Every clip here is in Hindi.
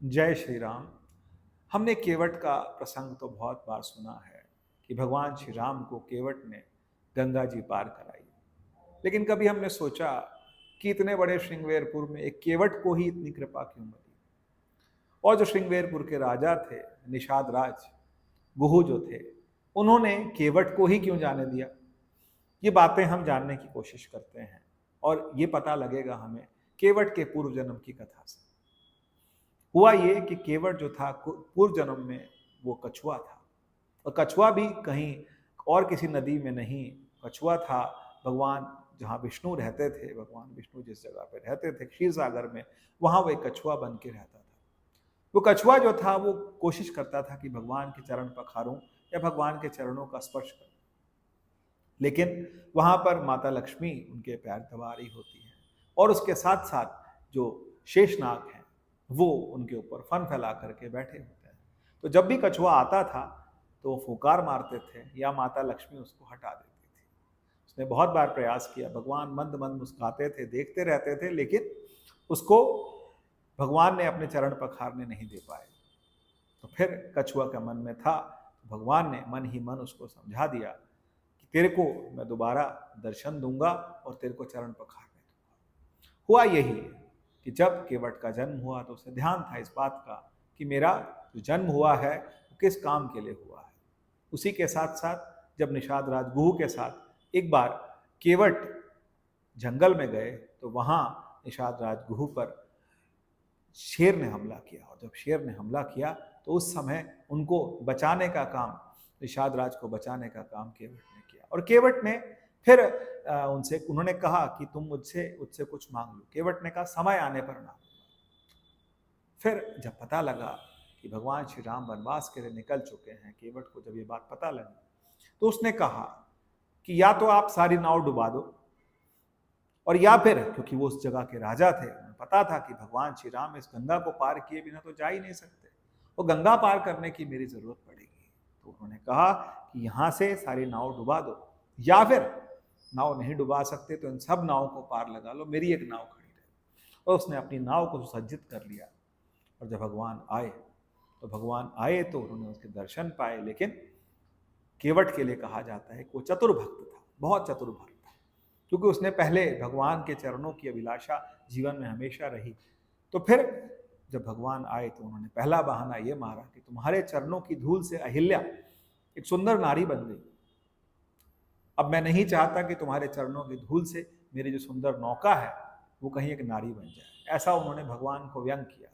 जय श्री राम। हमने केवट का प्रसंग तो बहुत बार सुना है कि भगवान श्री राम को केवट ने गंगा जी पार कराई। लेकिन कभी हमने सोचा कि इतने बड़े श्रृंगवेरपुर में एक केवट को ही इतनी कृपा क्यों मिली। और जो श्रृंगवेरपुर के राजा थे, निषाद राज गुहू जो थे, उन्होंने केवट को ही क्यों जाने दिया। ये बातें हम जानने की कोशिश करते हैं और ये पता लगेगा हमें केवट के पूर्व जन्म की कथा से। हुआ ये कि केवट जो था पूर्व जन्म में वो कछुआ था, और कछुआ भी कहीं और किसी नदी में नहीं, कछुआ था भगवान जहाँ विष्णु रहते थे। भगवान विष्णु जिस जगह पे रहते थे क्षीर सागर में, वहाँ वो एक कछुआ बन के रहता था। वो कछुआ जो था वो कोशिश करता था कि भगवान के चरण पखारूं या भगवान के चरणों का स्पर्श करूं, लेकिन वहाँ पर माता लक्ष्मी उनके पैर दबा रही होती हैं और उसके साथ साथ जो शेषनाग हैं वो उनके ऊपर फन फैला करके बैठे होते हैं। तो जब भी कछुआ आता था तो वो फुकार मारते थे या माता लक्ष्मी उसको हटा देती थी। उसने बहुत बार प्रयास किया, भगवान मंद मंद मुस्कुराते थे, देखते रहते थे, लेकिन उसको भगवान ने अपने चरण पखारने नहीं दे पाए। तो फिर कछुआ का मन में था, भगवान ने मन ही मन उसको समझा दिया कि तेरे को मैं दोबारा दर्शन दूंगा और तेरे को चरण पखारने दूंगा। हुआ यही कि जब केवट का जन्म हुआ तो उसे ध्यान था इस बात का कि मेरा जो जन्म हुआ है वो किस काम के लिए हुआ है। उसी के साथ साथ जब निषाद राज गुहू के साथ एक बार केवट जंगल में गए तो वहां निषाद राज गुहू पर शेर ने हमला किया, और जब शेर ने हमला किया तो उस समय उनको बचाने का काम, निषाद राज को बचाने का काम केवट ने किया। और केवट ने फिर उन्होंने कहा कि तुम मुझसे उससे कुछ मांग लो। केवट ने कहा समय आने पर ना। फिर जब पता लगा कि भगवान श्री राम वनवास के लिए निकल चुके हैं, केवट को जब ये बात पता लगी तो उसने कहा कि या तो आप सारी नाव डुबा दो, और या फिर, क्योंकि वो उस जगह के राजा थे, उन्हें पता था कि भगवान श्री राम इस गंगा को पार किए बिना तो जा ही नहीं सकते, वो गंगा पार करने की मेरी जरूरत पड़ेगी। तो उन्होंने कहा कि यहाँ से सारी नाव डुबा दो, या फिर नाव नहीं डुबा सकते तो इन सब नाव को पार लगा लो, मेरी एक नाव खड़ी रहे। और उसने अपनी नाव को सुसज्जित कर लिया। और जब भगवान आए तो उन्होंने उसके दर्शन पाए। लेकिन केवट के लिए कहा जाता है कि वो चतुर भक्त था, बहुत चतुर भक्त था, क्योंकि उसने पहले भगवान के चरणों की अभिलाषा जीवन में हमेशा रही। तो फिर जब भगवान आए तो उन्होंने पहला बहाना ये मारा कि तुम्हारे चरणों की धूल से अहिल्या एक सुंदर नारी बन गई, अब मैं नहीं चाहता कि तुम्हारे चरणों की धूल से मेरी जो सुंदर नौका है वो कहीं एक नारी बन जाए। ऐसा उन्होंने भगवान को व्यंग किया।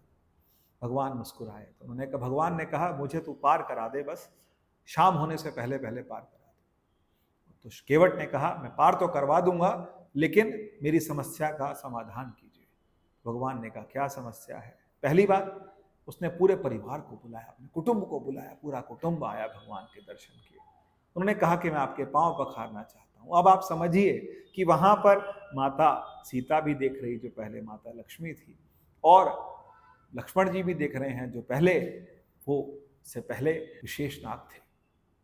भगवान मुस्कुराए तो भगवान ने कहा मुझे तू पार करा दे, बस शाम होने से पहले पहले पार करा दे। तो केवट ने कहा मैं पार तो करवा दूंगा, लेकिन मेरी समस्या का समाधान कीजिए। भगवान ने कहा क्या समस्या है। पहली बात, उसने पूरे परिवार को बुलाया, अपने कुटुंब को बुलाया, पूरा कुटुंब आया भगवान के दर्शन किए। उन्होंने कहा कि मैं आपके पांव पखारना चाहता हूं। अब आप समझिए कि वहां पर माता सीता भी देख रही जो पहले माता लक्ष्मी थी, और लक्ष्मण जी भी देख रहे हैं जो पहले वो से पहले विशेष नाग थे।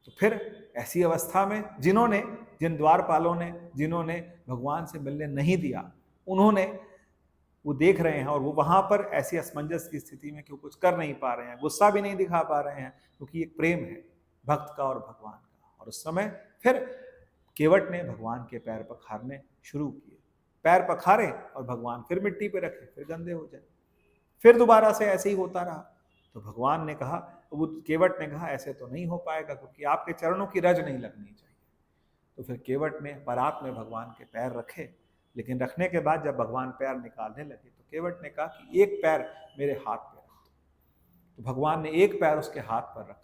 तो फिर ऐसी अवस्था में जिन द्वारपालों ने जिन्होंने भगवान से मिलने नहीं दिया, उन्होंने वो देख रहे हैं, और वो वहां पर ऐसी असमंजस की स्थिति में कि वो कुछ कर नहीं पा रहे हैं, गुस्सा भी नहीं दिखा पा रहे हैं, क्योंकि एक प्रेम है भक्त का और भगवान का। और उस समय फिर केवट ने भगवान के पैर पखारने शुरू किए। पैर पखारे और भगवान फिर मिट्टी पे रखे, फिर गंदे हो जाए, फिर दोबारा से ऐसे ही होता रहा। तो भगवान ने कहा, वो केवट ने कहा ऐसे तो नहीं हो पाएगा, क्योंकि आपके चरणों की रज नहीं लगनी चाहिए। तो फिर केवट ने परात में भगवान के पैर रखे, लेकिन रखने के बाद जब भगवान पैर निकालने लगे तो केवट ने कहा कि एक पैर मेरे हाथ पे रख दो। तो भगवान ने एक पैर उसके हाथ पर रखा।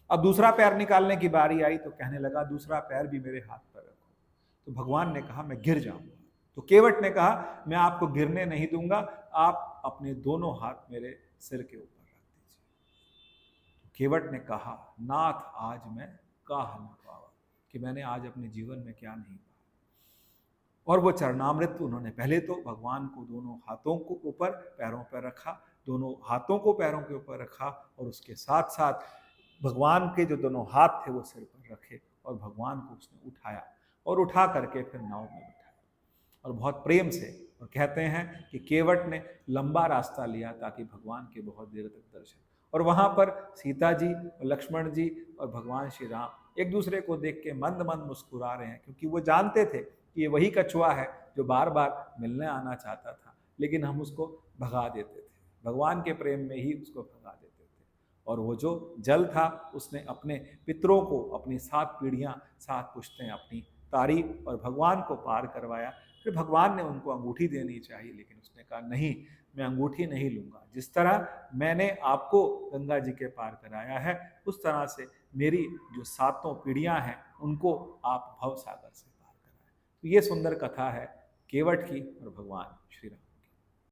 अब दूसरा पैर निकालने की बारी आई तो कहने लगा दूसरा पैर भी मेरे हाथ पर रखो। तो भगवान ने कहा मैं गिर जाऊंगा। तो केवट ने कहा मैं आपको गिरने नहीं दूंगा, आप अपने दोनों हाथ मेरे सिर के ऊपर रख दीजिए। तो केवट ने कहा नाथ आज मैं काह न पावा, कि मैंने आज अपने जीवन में क्या नहीं पाया। और वो चरणामृत उन्होंने पहले तो भगवान को दोनों हाथों को ऊपर पैरों पर रखा, दोनों हाथों को पैरों के ऊपर रखा, और उसके साथ साथ भगवान के जो दोनों हाथ थे वो सिर पर रखे, और भगवान को उसने उठाया और उठा करके फिर नाव में बिठाया। और बहुत प्रेम से, और कहते हैं कि केवट ने लंबा रास्ता लिया ताकि भगवान के बहुत देर तक दर्शन। और वहां पर सीता जी और लक्ष्मण जी और भगवान श्री राम एक दूसरे को देख के मंद मंद मुस्कुरा रहे हैं, क्योंकि वो जानते थे कि ये वही कछुआ है जो बार बार मिलने आना चाहता था, लेकिन हम उसको भगा देते थे, भगवान के प्रेम में ही उसको भगा देते थे। और वो जो जल था उसने अपने पितरों को अपनी 7 पीढ़ियां 7 पुश्तें अपनी तारी और भगवान को पार करवाया। फिर भगवान ने उनको अंगूठी देनी चाहिए, लेकिन उसने कहा नहीं, मैं अंगूठी नहीं लूंगा। जिस तरह मैंने आपको गंगा जी के पार कराया है, उस तरह से मेरी जो 7 पीढ़ियां हैं उनको आप भव सागर से पार कराएं। तो ये सुंदर कथा है केवट की और भगवान श्री राम।